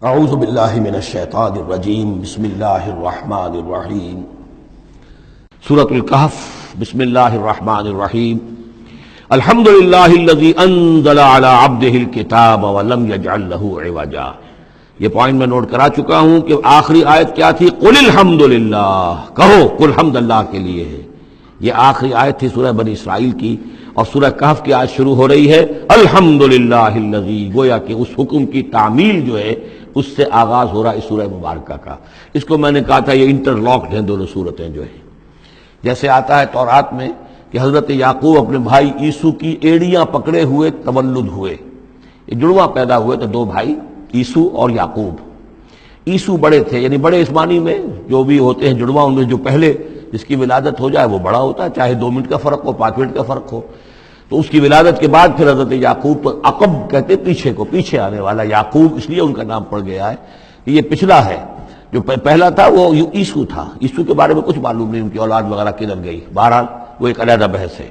اعوذ باللہ من الشیطان الرجیم بسم اللہ الرحمن الرحیم سورۃ الکہف بسم اللہ الرحمن الرحیم الحمد للہ الذی انزل علی عبدہ الکتاب ولم یجعل لہ عوجا۔ یہ پوائنٹ میں نوٹ کرا چکا ہوں کہ آخری آیت کیا تھی؟ قل الحمد للہ، کہو کل حمد اللہ کے لیے ہے۔ یہ آخری آیت تھی سورہ بنی اسرائیل کی، اور سورہ کہف کی آیت شروع ہو رہی ہے الحمد للہ الذی، گویا کہ اس حکم کی تعمیل جو ہے اس سے آغاز ہو رہا ہے اس سورہ مبارکہ کا۔ اس کو میں نے کہا تھا یہ انٹر لاکڈ ہیں دونوں صورتیں جو ہیں۔ جیسے آتا ہے تورات میں کہ حضرت یعقوب اپنے بھائی عیسو کی ایڑیاں پکڑے ہوئے تولد ہوئے، یہ جڑواں پیدا ہوئے تو دو بھائی عیسو اور یعقوب۔ عیسو بڑے تھے، یعنی بڑے اس معنی میں جو بھی ہوتے ہیں جڑواں، ان میں جو پہلے جس کی ولادت ہو جائے وہ بڑا ہوتا ہے، چاہے 2 منٹ کا فرق ہو 5 منٹ کا فرق ہو۔ تو اس کی ولادت کے بعد پھر حضرت یعقوب پر عقب کہتے پیچھے کو، پیچھے آنے والا یعقوب اس لیے ان کا نام پڑ گیا ہے کہ یہ پچھلا ہے۔ جو پہلا تھا وہ عیسو تھا، عیسو کے بارے میں کچھ معلوم نہیں، ان کی اولاد وغیرہ کدھر گئی، بہرحال وہ ایک علیحدہ بحث ہے۔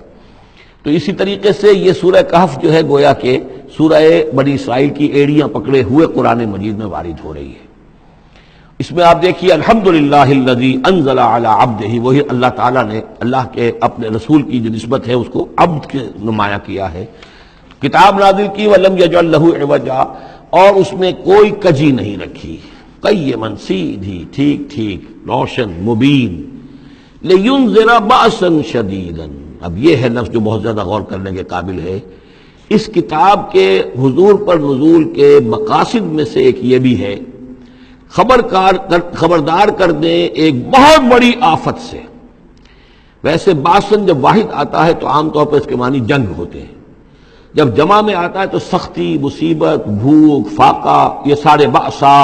تو اسی طریقے سے یہ سورہ کہف جو ہے گویا کہ سورہ بنی اسرائیل کی ایڑیاں پکڑے ہوئے قرآن مجید میں وارد ہو رہی ہے۔ اس میں آپ دیکھیے الحمدللہ الذی انزل علی عبدہ، وہی اللہ تعالیٰ نے اللہ کے اپنے رسول کی جو نسبت ہے اس کو عبد کے نمایاں کیا ہے۔ کتاب نازل کی ولم یجعل لہ عوجا، اور اس میں کوئی کجی نہیں رکھی، قیما سیدھی ٹھیک ٹھیک روشن مبین، لینذر بأسا شدیدا۔ اب یہ ہے لفظ جو بہت زیادہ غور کرنے کے قابل ہے۔ اس کتاب کے حضور پر نزول کے مقاصد میں سے ایک یہ بھی ہے خبردار کر دیں ایک بہت بڑی آفت سے۔ ویسے باسن جب واحد آتا ہے تو عام طور پر اس کے معنی جنگ ہوتے ہیں، جب جمع میں آتا ہے تو سختی، مصیبت، بھوک، فاقہ، یہ سارے بأسا۔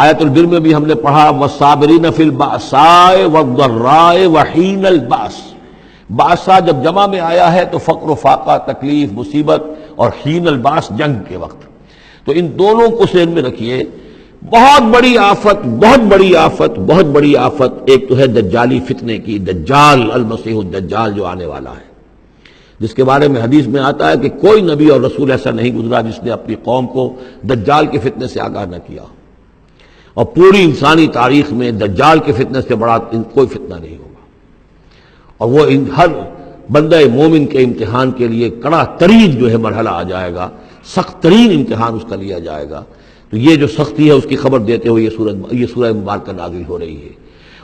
آیت البر میں بھی ہم نے پڑھا والصابرین فی البأساء والضراء وحین البأس۔ بأسا جب جمع میں آیا ہے تو فقر و فاقہ، تکلیف، مصیبت، اور حین الباس جنگ کے وقت۔ تو ان دونوں کو ذہن میں رکھیے، بہت بڑی آفت، بہت بڑی آفت، بہت بڑی آفت۔ ایک تو ہے دجالی فتنے کی، دجال المسیح الدجال جو آنے والا ہے، جس کے بارے میں حدیث میں آتا ہے کہ کوئی نبی اور رسول ایسا نہیں گزرا جس نے اپنی قوم کو دجال کے فتنے سے آگاہ نہ کیا، اور پوری انسانی تاریخ میں دجال کے فتنے سے بڑا کوئی فتنہ نہیں ہوگا، اور وہ ہر بندہ مومن کے امتحان کے لیے کڑا ترین جو ہے مرحلہ آ جائے گا، سخت ترین امتحان اس کا لیا جائے گا۔ تو یہ جو سختی ہے اس کی خبر دیتے ہوئے یہ سورہ مبارکہ نازل ہو رہی ہے۔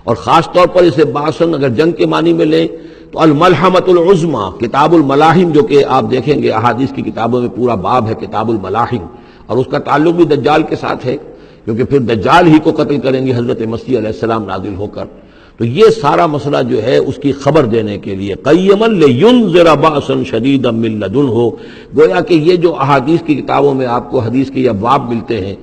اور خاص طور پر اسے باسن اگر جنگ کے معنی میں لیں تو الملحمتہ العظمی، کتاب الملاحم، جو کہ آپ دیکھیں گے احادیث کی کتابوں میں پورا باب ہے کتاب الملاحم، اور اس کا تعلق بھی دجال کے ساتھ ہے، کیونکہ پھر دجال ہی کو قتل کریں گے حضرت مسیح علیہ السلام نازل ہو کر۔ تو یہ سارا مسئلہ جو ہے اس کی خبر دینے کے لیے قیما لینذر بأسا شدیدا من لدنہ، گویا کہ یہ جو احادیث کی کتابوں میں آپ کو حدیث کے ابواب ملتے ہیں،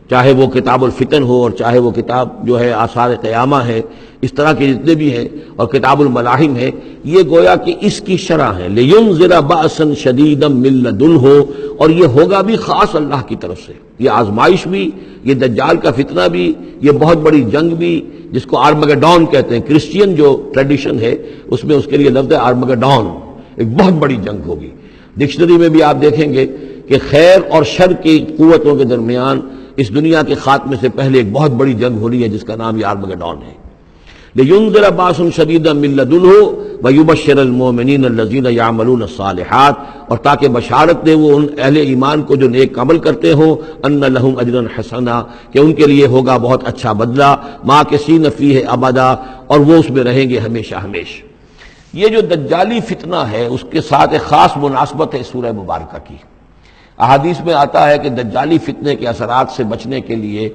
چاہے وہ کتاب الفتن ہو اور چاہے وہ کتاب جو ہے آثار قیامہ ہے، اس طرح کے جتنے بھی ہیں، اور کتاب الملاحم ہے، یہ گویا کہ اس کی شرح ہے لینذر بأسا شدیدا من لدنہ، اور یہ ہوگا بھی خاص اللہ کی طرف سے۔ یہ آزمائش بھی، یہ دجال کا فتنہ بھی، یہ بہت بڑی جنگ بھی، جس کو آرمگڈون کہتے ہیں، کرسچین جو ٹریڈیشن ہے اس میں اس کے لیے لفظ ہے آرمگڈون، ایک بہت بڑی جنگ ہوگی۔ ڈکشنری میں بھی آپ دیکھیں گے کہ خیر اور شر کی قوتوں کے درمیان اس دنیا کے خاتمے سے پہلے ایک بہت بڑی جنگ ہونی ہے جس کا نام یہ آرمگڈون ہے۔ لینذر بأسا شدیدا من لدنہ ویبشر المؤمنین الذین یعملون الصالحات، اور تاکہ بشارت دے وہ ان اہل ایمان کو جو نیک عمل کرتے ہوں، ان لہم اجرا حسنا، کہ ان کے لیے ہوگا بہت اچھا بدلہ، ماکثین فیہ ابدا، اور وہ اس میں رہیں گے ہمیشہ ہمیشہ۔ یہ جو دجالی فتنہ ہے اس کے ساتھ ایک خاص مناسبت ہے سورہ مبارکہ کی۔ احادیث میں آتا ہے کہ دجالی فتنے کے اثرات سے بچنے کے لیے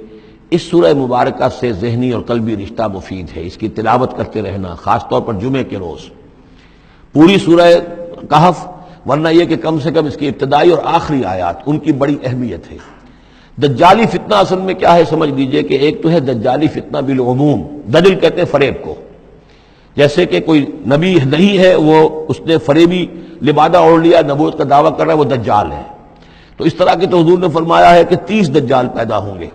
اس سورہ مبارکہ سے ذہنی اور قلبی رشتہ مفید ہے، اس کی تلاوت کرتے رہنا، خاص طور پر جمعے کے روز پوری سورہ کہف، ورنہ یہ کہ کم سے کم اس کی ابتدائی اور آخری آیات ان کی بڑی اہمیت ہے۔ دجالی فتنہ اصل میں کیا ہے سمجھ لیجئے کہ ایک تو ہے دجالی فتنہ بالعموم، دجل کہتے ہیں فریب کو، جیسے کہ کوئی نبی نہیں ہے وہ اس نے فریبی لبادہ اوڑھ لیا، نبوت کا دعویٰ کر رہا ہے، وہ دجال ہے۔ تو اس طرح کے تو حضور نے فرمایا ہے کہ 30 دجال پیدا ہوں گے،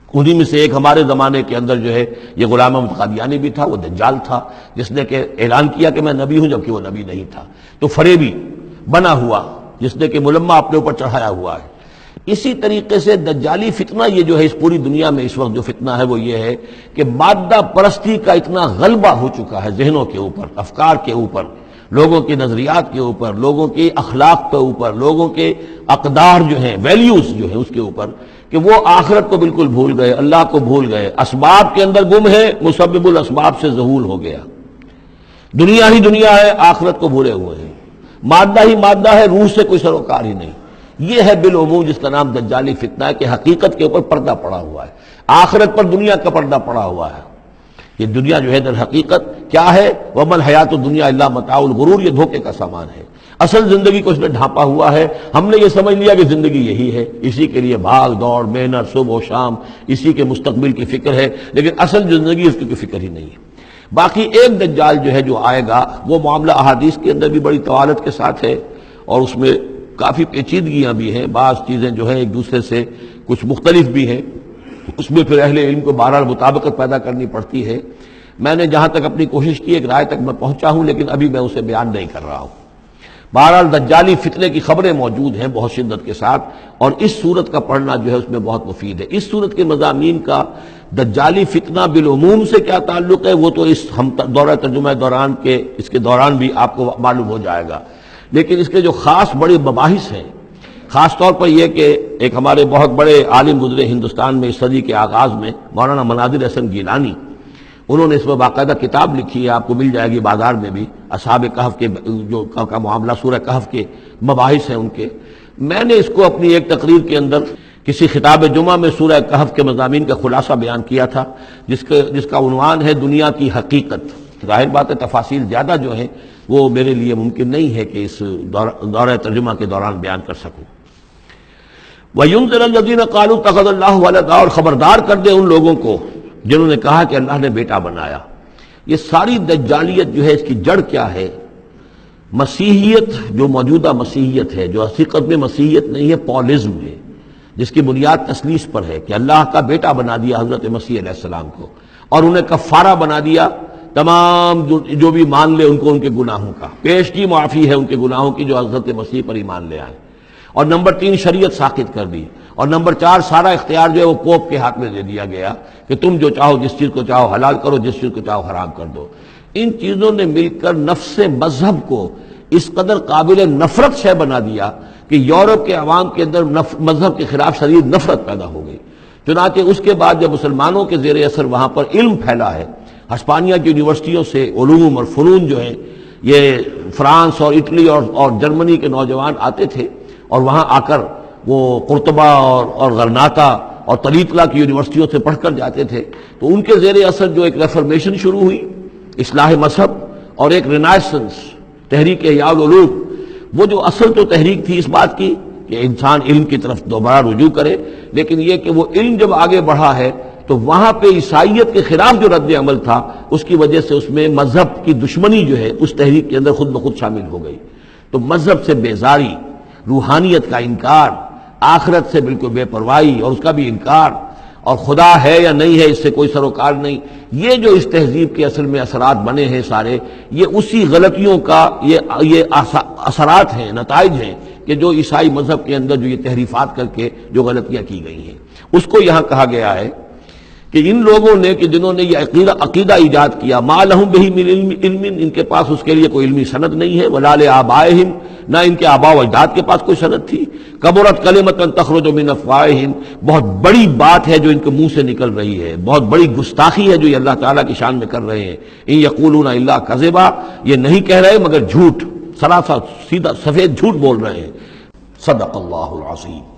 انہی میں سے ایک ہمارے زمانے کے اندر جو ہے یہ غلام احمد قادیانی بھی تھا، وہ دجال تھا جس نے کہ اعلان کیا کہ میں نبی ہوں جبکہ وہ نبی نہیں تھا۔ تو فریبی بنا ہوا جس نے کہ ملمہ اپنے اوپر چڑھایا ہوا ہے۔ اسی طریقے سے دجالی فتنہ یہ جو ہے اس پوری دنیا میں اس وقت جو فتنہ ہے وہ یہ ہے کہ مادہ پرستی کا اتنا غلبہ ہو چکا ہے ذہنوں کے اوپر، افکار کے اوپر، لوگوں کے نظریات کے اوپر، لوگوں کے اخلاق کے اوپر، لوگوں کے اقدار جو ہیں، ویلیوز جو ہیں اس کے اوپر، کہ وہ آخرت کو بالکل بھول گئے، اللہ کو بھول گئے، اسباب کے اندر گم ہے، مسبب الاسباب سے ذہول ہو گیا، دنیا ہی دنیا ہے، آخرت کو بھولے ہوئے ہیں، مادہ ہی مادہ ہے، روح سے کوئی سروکار ہی نہیں۔ یہ ہے بالعموم جس کا نام دجالی فتنہ ہے، کہ حقیقت کے اوپر پردہ پڑا ہوا ہے، آخرت پر دنیا کا پردہ پڑا ہوا ہے۔ یہ دنیا جو ہے در حقیقت کیا ہے؟ وَمَا الْحَيَاةُ الدُّنْيَا إِلَّا مَتَاعُ الْغُرُورِ، یہ دھوکے کا سامان ہے۔ اصل زندگی کو اس نے ڈھانپا ہوا ہے، ہم نے یہ سمجھ لیا کہ زندگی یہی ہے، اسی کے لیے بھاگ دوڑ، محنت، صبح و شام، اسی کے مستقبل کی فکر ہے، لیکن اصل زندگی اس کی کوئی فکر ہی نہیں ہے۔ باقی ایک دجال جو ہے جو آئے گا، وہ معاملہ احادیث کے اندر بھی بڑی طوالت کے ساتھ ہے، اور اس میں کافی پیچیدگیاں بھی ہیں، بعض چیزیں جو ہیں ایک دوسرے سے کچھ مختلف بھی ہیں، اس میں پھر اہل علم کو بہرحال مطابقت پیدا کرنی پڑتی ہے۔ میں نے جہاں تک اپنی کوشش کی ایک رائے تک میں پہنچا ہوں، لیکن ابھی میں اسے بیان نہیں کر رہا ہوں۔ بہرحال دجالی فتنے کی خبریں موجود ہیں بہت شدت کے ساتھ، اور اس صورت کا پڑھنا جو ہے اس میں بہت مفید ہے۔ اس صورت کے مضامین کا دجالی فتنہ بالعموم سے کیا تعلق ہے وہ تو اس ہم دورہ ترجمہ دوران کے اس کے دوران بھی آپ کو معلوم ہو جائے گا، لیکن اس کے جو خاص بڑے مباحث ہیں، خاص طور پر یہ کہ ایک ہمارے بہت بڑے عالم گزرے ہندوستان میں اس صدی کے آغاز میں، مولانا مناظر حسن گیلانی، انہوں نے اس میں باقاعدہ کتاب لکھی ہے، آپ کو مل جائے گی بازار میں بھی، اصحاب کہف کے جو کا معاملہ سورہ کہف کے مباحث ہیں ان کے۔ میں نے اس کو اپنی ایک تقریر کے اندر کسی خطاب جمعہ میں سورہ کہف کے مضامین کا خلاصہ بیان کیا تھا، جس کا عنوان ہے دنیا کی حقیقت۔ ظاہر بات ہے تفاصیل زیادہ جو ہیں وہ میرے لیے ممکن نہیں ہے کہ اس دورہ ترجمہ کے دوران بیان کر سکوں۔ وَيُنذِرَ الَّذِينَ قَالُوا اتَّخَذَ اللَّهُ وَلَدًا، اور خبردار کر دے ان لوگوں کو جنہوں نے کہا کہ اللہ نے بیٹا بنایا۔ یہ ساری دجالیت جو ہے اس کی جڑ کیا ہے؟ مسیحیت، جو موجودہ مسیحیت ہے، جو حقیقت میں مسیحیت نہیں ہے، پولزم ہے، جس کی بنیاد تثلیث پر ہے کہ اللہ کا بیٹا بنا دیا حضرت مسیح علیہ السلام کو، اور انہیں کفارہ بنا دیا تمام جو بھی مان لے ان کو ان کے گناہوں کا، پیش کی معافی ہے ان کے گناہوں کی جو حضرت مسیح پر ایمان لے آئے، اور نمبر 3 شریعت ساقط کر دی، اور نمبر 4 سارا اختیار جو ہے وہ پوپ کے ہاتھ میں دے دیا گیا کہ تم جو چاہو جس چیز کو چاہو حلال کرو، جس چیز کو چاہو حرام کر دو۔ ان چیزوں نے مل کر نفس مذہب کو اس قدر قابل نفرت شے بنا دیا کہ یورپ کے عوام کے اندر مذہب کے خلاف شدید نفرت پیدا ہو گئی۔ چنانچہ اس کے بعد جب مسلمانوں کے زیر اثر وہاں پر علم پھیلا ہے، ہسپانیہ کی یونیورسٹیوں سے علوم اور فنون جو ہیں یہ فرانس اور اٹلی اور جرمنی کے نوجوان آتے تھے، اور وہاں آ کر وہ قرطبہ اور غرناطہ اور طلیطلہ کی یونیورسٹیوں سے پڑھ کر جاتے تھے، تو ان کے زیر اثر جو ایک ریفرمیشن شروع ہوئی، اصلاح مذہب، اور ایک رینائسنس، تحریک احیاء العلوم، وہ جو اصل تو تحریک تھی اس بات کی کہ انسان علم کی طرف دوبارہ رجوع کرے، لیکن یہ کہ وہ علم جب آگے بڑھا ہے تو وہاں پہ عیسائیت کے خلاف جو رد عمل تھا اس کی وجہ سے اس میں مذہب کی دشمنی جو ہے اس تحریک کے اندر خود بخود شامل ہو گئی۔ تو مذہب سے بیزاری، روحانیت کا انکار، آخرت سے بالکل بے پرواہی اور اس کا بھی انکار، اور خدا ہے یا نہیں ہے اس سے کوئی سروکار نہیں، یہ جو اس تہذیب کے اصل میں اثرات بنے ہیں سارے، یہ اسی غلطیوں کا یہ اثرات ہیں، نتائج ہیں کہ جو عیسائی مذہب کے اندر جو یہ تحریفات کر کے جو غلطیاں کی گئی ہیں، اس کو یہاں کہا گیا ہے کہ ان لوگوں نے کہ جنہوں نے یہ عقیدہ ایجاد کیا، ما لہم بہ من علم، ان کے پاس اس کے لیے کوئی علمی سند نہیں ہے، ولا لآبائہم، نہ ان کے آباء و اجداد کے پاس کوئی سند تھی، کبرت کلمۃ تخرج من افواہہم، بہت بڑی بات ہے جو ان کے منہ سے نکل رہی ہے، بہت بڑی گستاخی ہے جو یہ اللہ تعالیٰ کی شان میں کر رہے ہیں، ان یقولون الا کذبا، یہ نہیں کہہ رہے مگر جھوٹ، سراسر سیدھا سفید جھوٹ بول رہے ہیں۔ صدق اللہ العظیم۔